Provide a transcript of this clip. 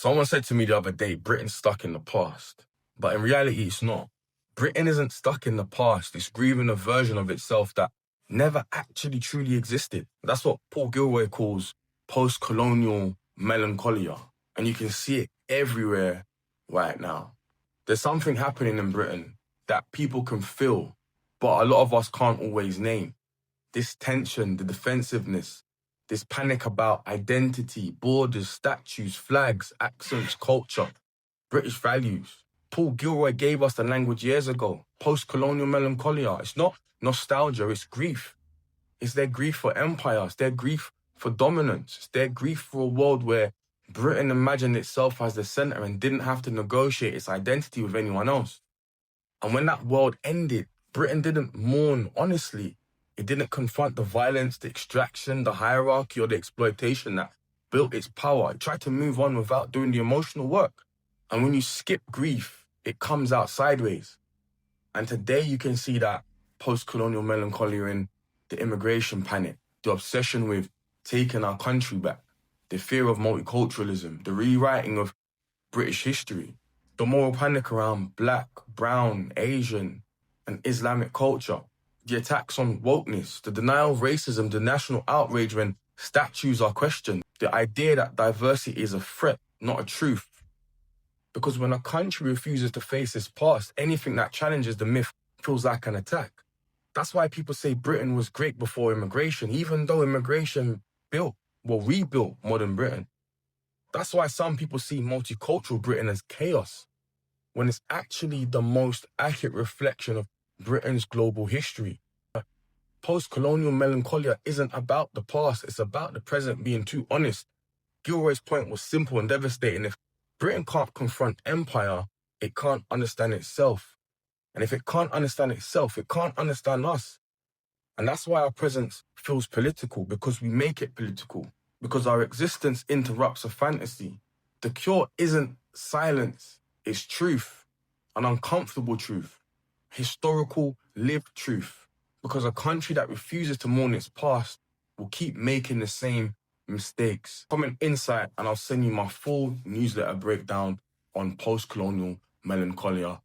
Someone said to me the other day, Britain's stuck in the past. But in reality, it's not. Britain isn't stuck in the past. It's grieving a version of itself that never actually truly existed. That's what Paul Gilroy calls postcolonial melancholia. And you can see it everywhere right now. There's something happening in Britain that people can feel, but a lot of us can't always name. This tension, the defensiveness, this panic about identity, borders, statues, flags, accents, culture, British values. Paul Gilroy gave us the language years ago. Postcolonial melancholia. It's not nostalgia, it's grief. It's their grief for empire. It's their grief for dominance. It's their grief for a world where Britain imagined itself as the center and didn't have to negotiate its identity with anyone else. And when that world ended, Britain didn't mourn honestly. It didn't confront the violence, the extraction, the hierarchy, or the exploitation that built its power. It tried to move on without doing the emotional work. And when you skip grief, it comes out sideways. And today you can see that post-colonial melancholia in the immigration panic, the obsession with taking our country back, the fear of multiculturalism, the rewriting of British history, the moral panic around Black, Brown, Asian, and Islamic culture, the attacks on wokeness, the denial of racism, the national outrage when statues are questioned, the idea that diversity is a threat, not a truth. Because when a country refuses to face its past, anything that challenges the myth feels like an attack. That's why people say Britain was great before immigration, even though immigration rebuilt modern Britain. That's why some people see multicultural Britain as chaos, when it's actually the most accurate reflection of Britain's global history. Post-colonial melancholia isn't about the past, it's about the present being too honest. Gilroy's point was simple and devastating. If Britain can't confront empire, it can't understand itself. And if it can't understand itself, it can't understand us. And that's why our presence feels political, because we make it political, because our existence interrupts a fantasy. The cure isn't silence, it's truth, an uncomfortable truth, historical, lived truth. Because a country that refuses to mourn its past will keep making the same mistakes. Comment Insight and I'll send you my full newsletter breakdown on post-colonial melancholia.